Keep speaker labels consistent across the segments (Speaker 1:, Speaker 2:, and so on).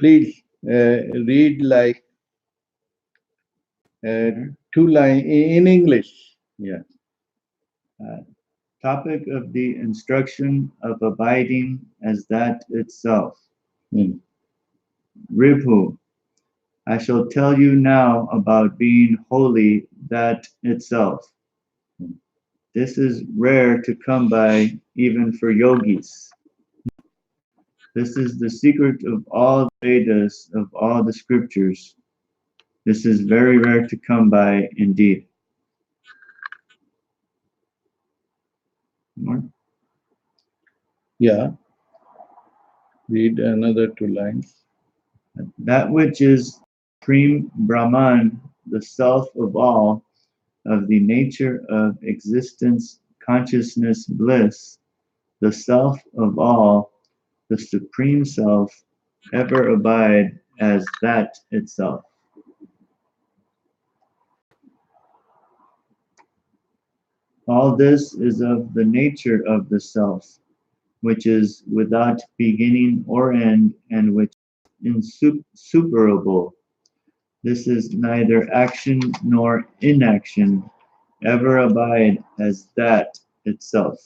Speaker 1: please read like two lines in English.
Speaker 2: Yeah. Uh, Topic of the instruction of abiding as that itself.
Speaker 1: Hmm.
Speaker 2: Ribhu, I shall tell you now about being holy that itself. This is rare to come by even for yogis. This is the secret of all the Vedas, of all the scriptures. This is very rare to come by indeed. More?
Speaker 1: Yeah, read another two lines.
Speaker 2: That which is Supreme Brahman, the self of all, of the nature of existence, consciousness, bliss, the self of all, the supreme self, ever abide as that itself. All this is of the nature of the self, which is without beginning or end, and which is insuperable. This is neither action nor inaction, ever abide as that itself.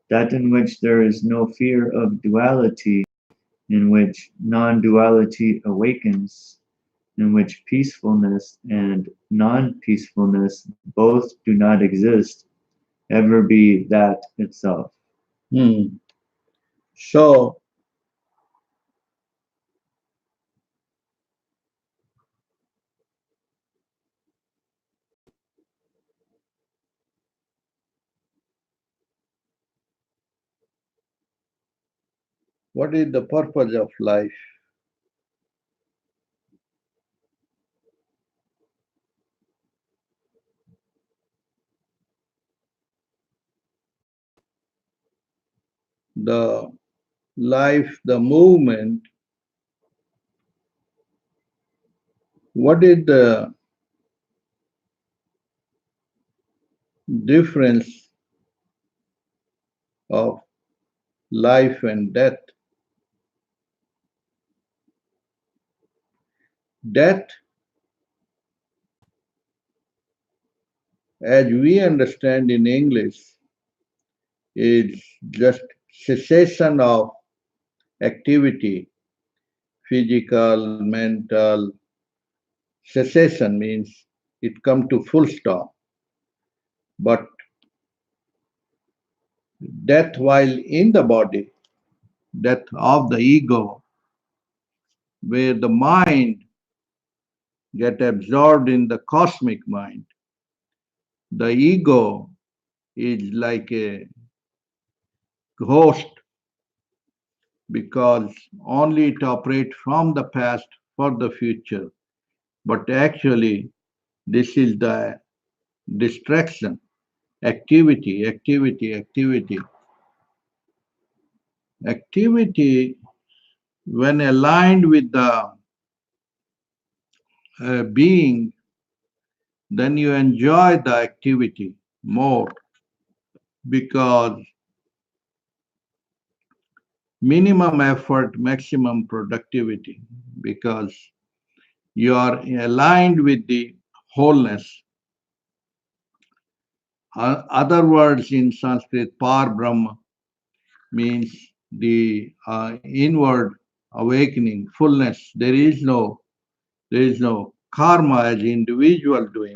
Speaker 2: That in which there is no fear of duality, in which non-duality awakens, in which peacefulness and non-peacefulness both do not exist, ever be that itself.
Speaker 1: Hmm. So, what is the purpose of life? The life, the movement, what is the difference of life and death? Death, as we understand in English, is just cessation of activity, physical, mental. Cessation means it come to full stop. But death while in the body, death of the ego, where the mind get absorbed in the cosmic mind. The ego is like a ghost because only it operates from the past for the future. But actually, this is the distraction, activity, activity, activity. Activity, when aligned with the being, then you enjoy the activity more because minimum effort, maximum productivity, because you are aligned with the wholeness. Other words in Sanskrit, par Brahma means the inward awakening, fullness. There is no karma as individual doing,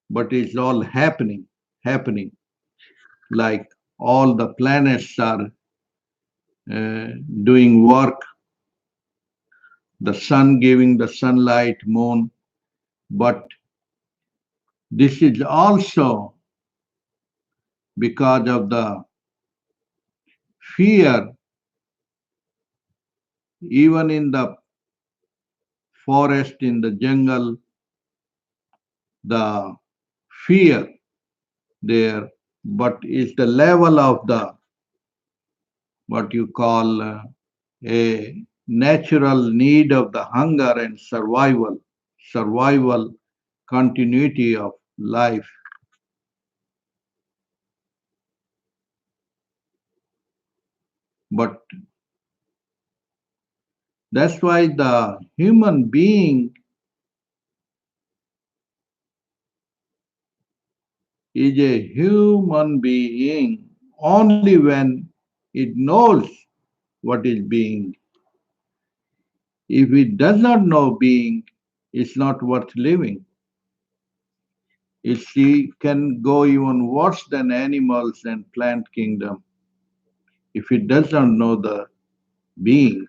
Speaker 1: but it's all happening. Like all the planets are uh, doing work, the sun giving the sunlight, moon, but this is also because of the fear, even in the forest, in the jungle, the fear there, but it's the level of the what you call a natural need of the hunger and survival continuity of life. But That's why the human being is a human being only when it knows what is being. If it does not know being, it's not worth living. It can go even worse than animals and plant kingdom if it does not know the being,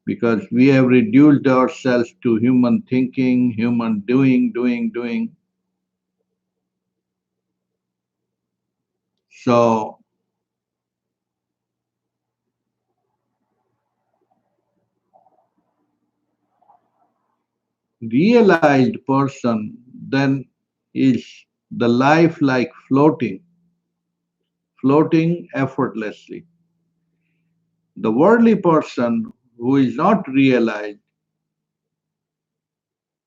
Speaker 1: because we have reduced ourselves to human thinking, human doing. So realized person then is the life like floating effortlessly. The worldly person who is not realized,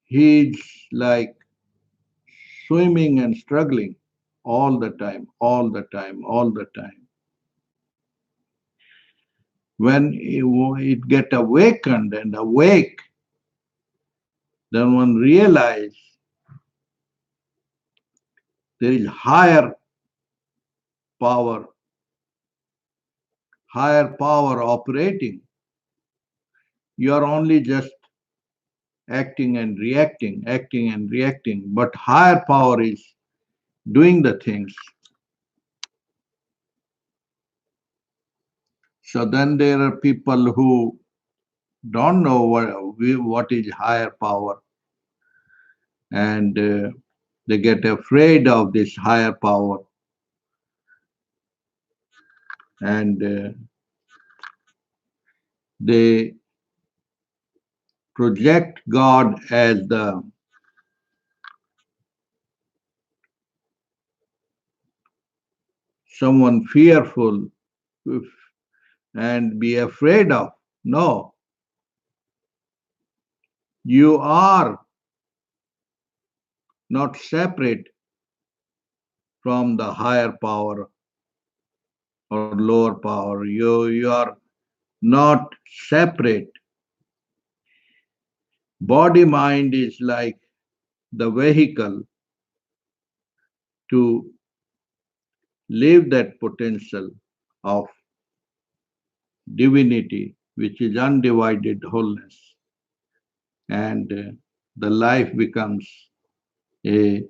Speaker 1: he is like swimming and struggling all the time. When it get awakened and awake, then one realize there is power, higher power operating. You are only just acting and reacting, but higher power is doing the things. So then there are people who don't know what is higher power, and they get afraid of this higher power, and they project God as the someone fearful and be afraid of. No, you are not separate from the higher power or lower power. You are not separate. Body mind is like the vehicle to live that potential of divinity, which is undivided wholeness. And the life becomes a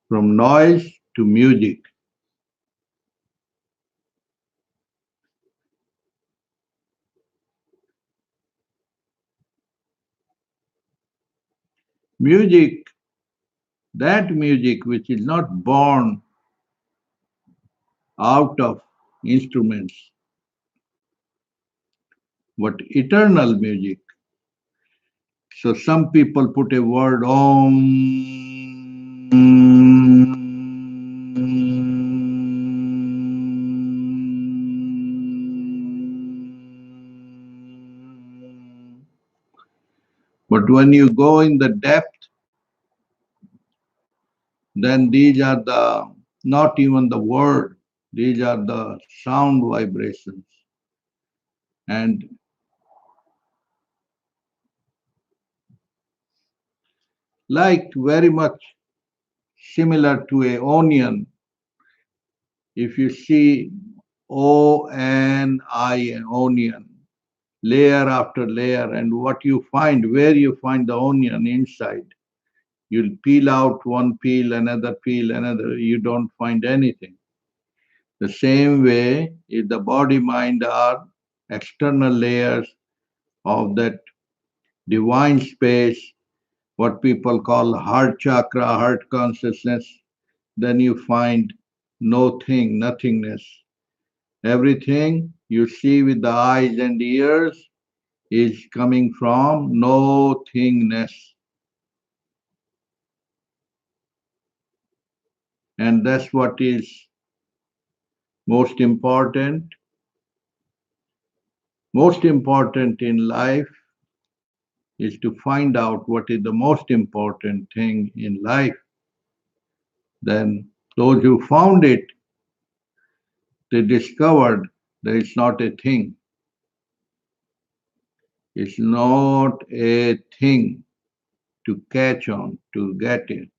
Speaker 1: from noise to music. Music, that music which is not born out of instruments, but eternal music. So some people put a word om, but when you go in the depth, then these are the not even the word, these are the sound vibrations. And like very much similar to a onion, if you see onion, layer after layer, and what you find, where you find the onion inside, you'll peel out one peel, another, you don't find anything. The same way, if the body mind are external layers of that divine space, what people call heart chakra, heart consciousness, then you find no thing, nothingness. Everything you see with the eyes and ears is coming from nothingness. And that's what is most important. Most important in life is to find out what is the most important thing in life. Then those who found it, they discovered that it's not a thing. It's not a thing to catch on, to get it.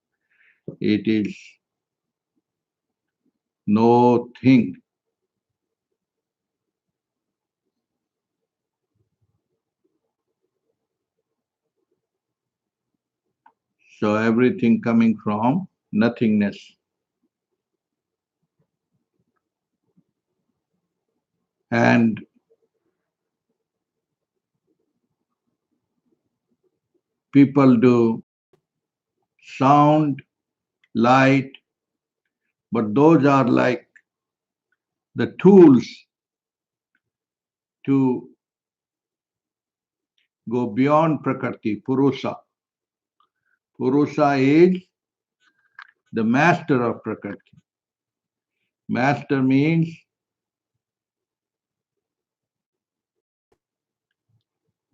Speaker 1: It is no thing. So everything coming from nothingness. And people do sound, light, but those are like the tools to go beyond Prakriti, Purusa. Purusa is the master of Prakriti. Master means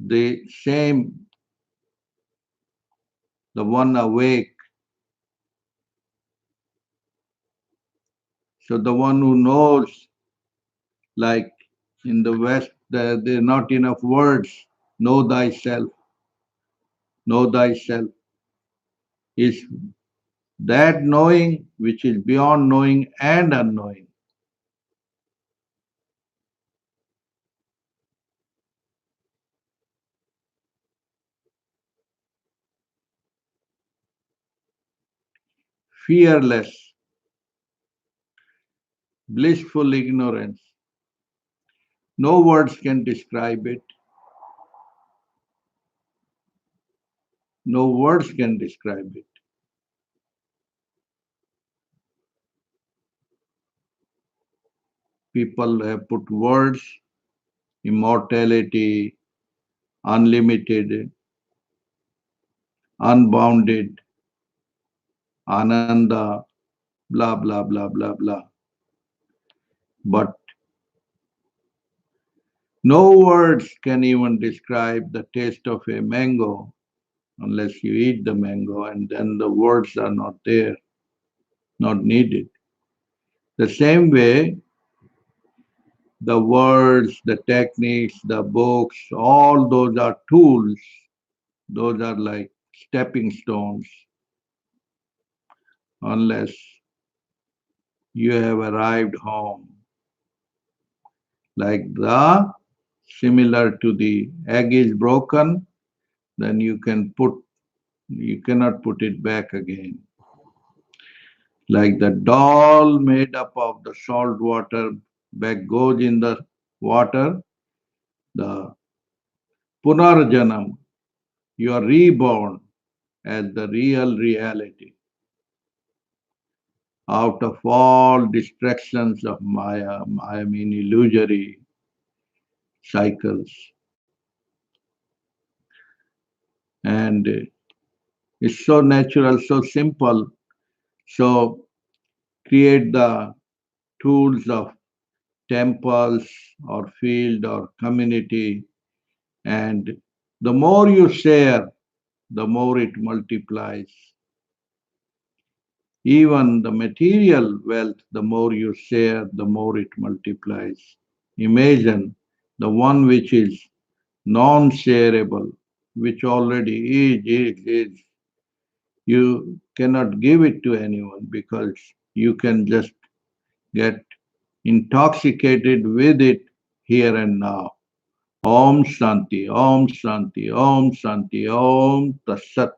Speaker 1: the same, the one awake. So the one who knows, like in the West, there are not enough words. Know thyself, know thyself is that knowing which is beyond knowing and unknowing. Fearless, blissful ignorance. No words can describe it. No words can describe it. People have put words, immortality, unlimited, unbounded, ananda, blah, blah, blah, blah, blah. But no words can even describe the taste of a mango unless you eat the mango, and then the words are not there, not needed. The same way, the words, the techniques, the books, all those are tools. Those are like stepping stones unless you have arrived home. Like the similar to the egg is broken, then you cannot put it back again. Like the doll made up of the salt water back goes in the water, the punarjanam, you are reborn as the real reality out of all distractions of Maya. Maya mean illusory cycles. And it's so natural, so simple. So create the tools of temples or field or community. And the more you share, the more it multiplies. Even the material wealth, the more you share, the more it multiplies. Imagine the one which is non shareable, which already is. You cannot give it to anyone because you can just get intoxicated with it here and now. Om Shanti, Om Shanti, Om Shanti, Om Tassat.